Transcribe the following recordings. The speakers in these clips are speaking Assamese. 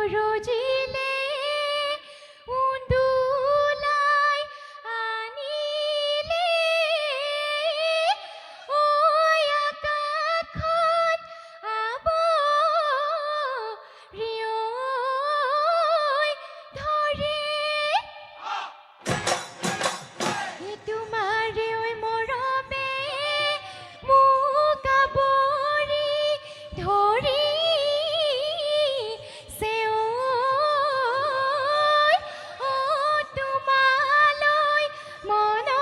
গৰজিলে উন্দুলাই আনিলে ঐ আকাশত আৱৰিয়ৈ ধৰে তোমাৰে ঐ মৰমে মোক আৱৰি ধৰিছে ঐ তোমালৈ মনতে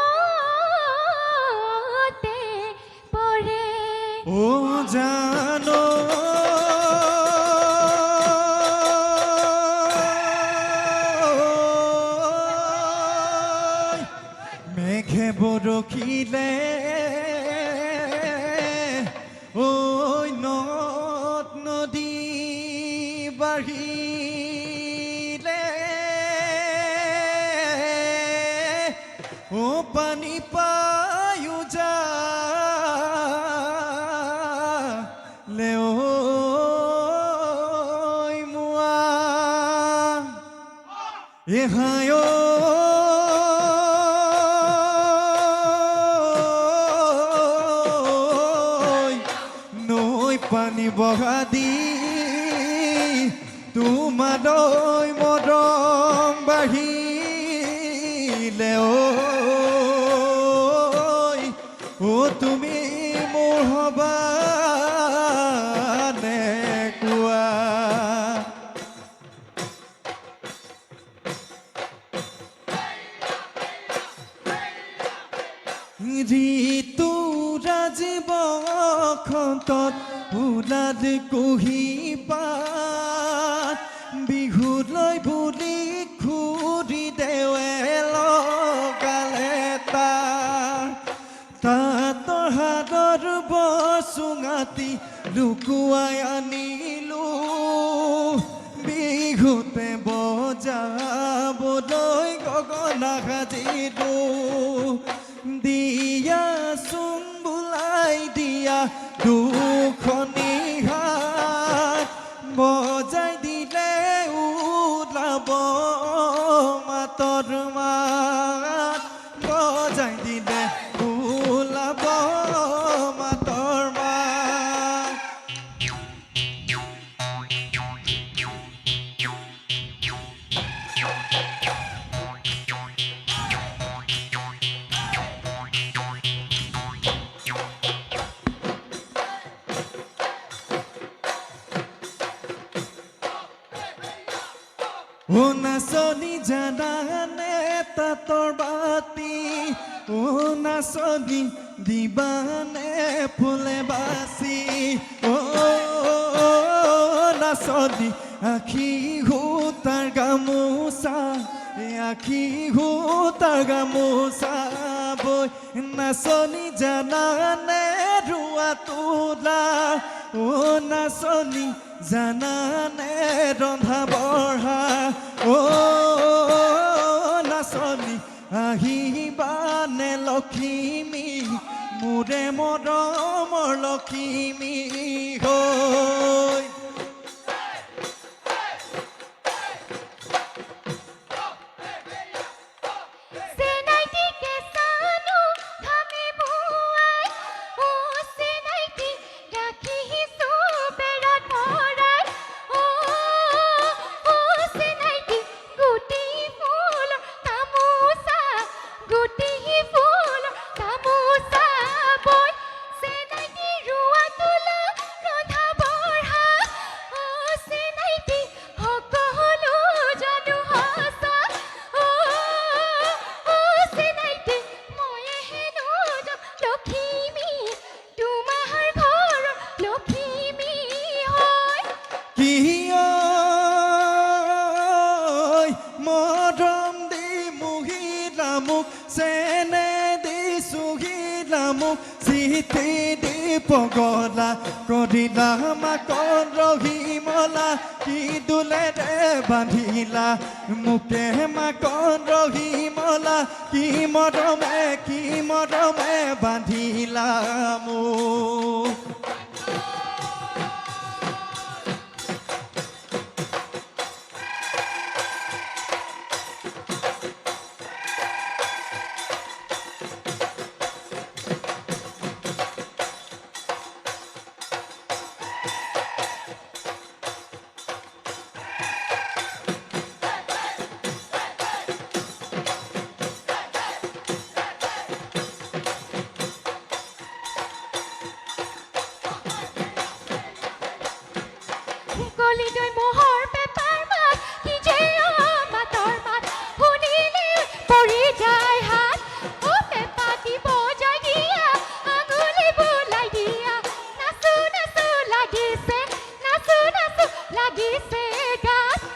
পৰে জানো মেঘে বৰষিলে ঐ নদ নদী বাঢ়িলে পানী পায়ো যালে মোৱা এহায় নৈ পানী বহা দি তোমালৈ মৰম বাঢ়িলে তুমি মোৰ হবানে কোৱা ঋতু ৰাজীৱ খন্তত ওলাল কুঁহিপাত বিহুলৈ বুলি ঘূৰি দেৱে লগালে তাঁতৰ হাতৰ বচুঙাতি লুকুৱাই আনিলো বিহুতে বজাবলৈ গগনা সাজিলো দিয়া চুম্বুলাই দিয়া দুখনি হাত বজাই দিলে ওলাব মাতৰ মাত বজাই দিলে ওলাব মাতৰ মাত নাচনি জানানে তাঁতৰ বাতি নাচনি দিবানে ফুলে বাচি নাচনি আখি সূতাৰ গামোচা আখি সূতাৰ গামোচা বৈ নাচনি জানানে ৰুৱা তোলা নাচনি জানানে ৰন্ধা বঢ়া নাচনি আহিবানে লখিমী মোৰে মৰমৰ লখিমী হৈ মৰম দি মুহিলা মোক চেনে দি চুহিলা মোক চিঠি দি পগলা কৰিলা মাকন ৰহিমলা কি দুলেৰে বান্ধিলা মোকে মাকন ৰহিমলা কি মৰমে বান্ধিলা মোক কলিলৈ মোহৰ পেপাৰ মাত কি যে মাতৰ মাত শুনিলে পৰি যায় হাত পেপাতি বজাই দিয়া আঙুলি বুলাই দিয়া নাচো নাচো লাগিছে নাচো নাচো লাগিছে গাত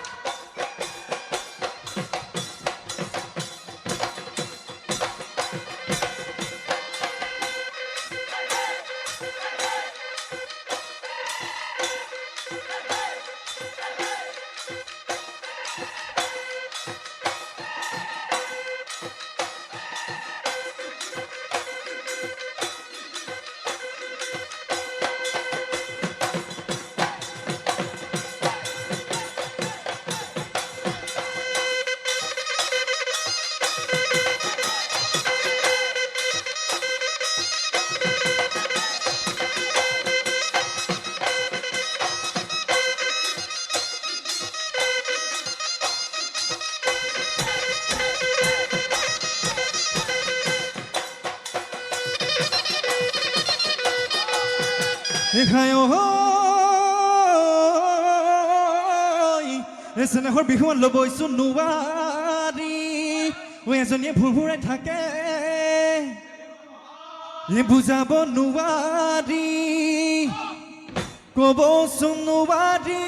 এখায় চেনেহৰ বিহুৱান ল'বইছো নোৱাৰি এজনীয়ে ভুৰভুৰাই থাকে বুজাব নোৱাৰি ক'বচোন নোৱাৰি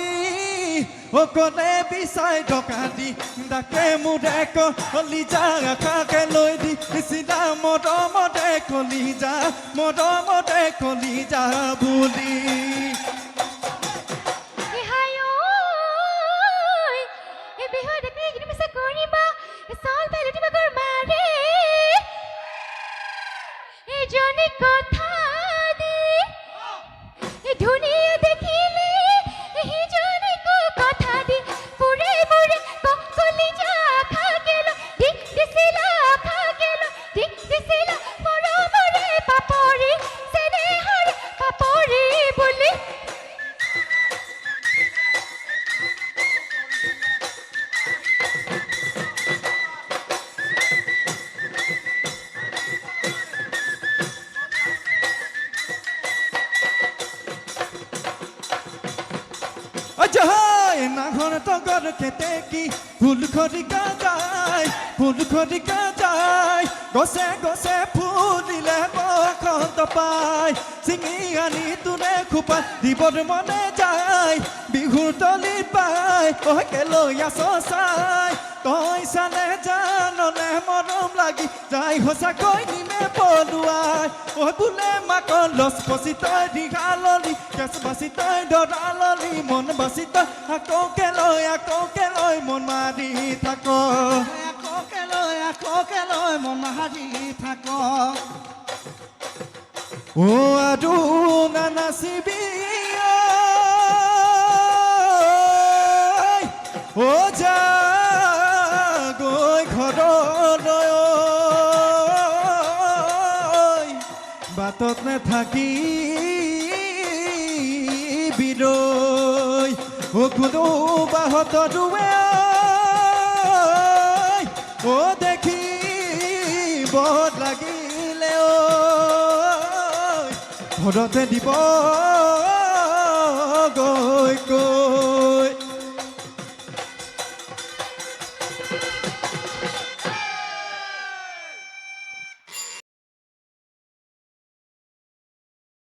অকলে বিচাই টকা দি তাকে মোৰে কলিজা আশাকে লৈ দি চিধা মৰমতে কলিজা বুলি কথা দি ধুনীয়া দেখিলে সিজনীকো কথা দি পুৰে পুৰে কলিজা খাগেল দিক দিছিলা মৰমৰে পাপৰি চেনেহৰ পাপৰি বুলি নাঘৰ তগৰ কেতেকী ফুল খৰিকা যায় গছে গছে ফুলিলে বসন্ত পায় চিঙি আনি তোলে খোপা দিবৰ মনে যায় বিহুৰ তলিত পায় কেলৈ আছ চাই তই চালে জাননে মৰম লাগি যাই সঁচাকৈ নিমে পলুৱাই বোলে মাক লচ পচি তই দীঘাললি কেঁচ বাচি তই দৰাললি মন বাচি তই আকৌ কেলৈ মন মাৰি থাক মন মাৰি থাক আৰু নানাচিবি যা গৈ ঘৰলৈ বাটত নাথাকি বিৰৈ কোনো বাহত ৰুৱে দেখি বহত লাগিলে ঘৰতে দিব গৈ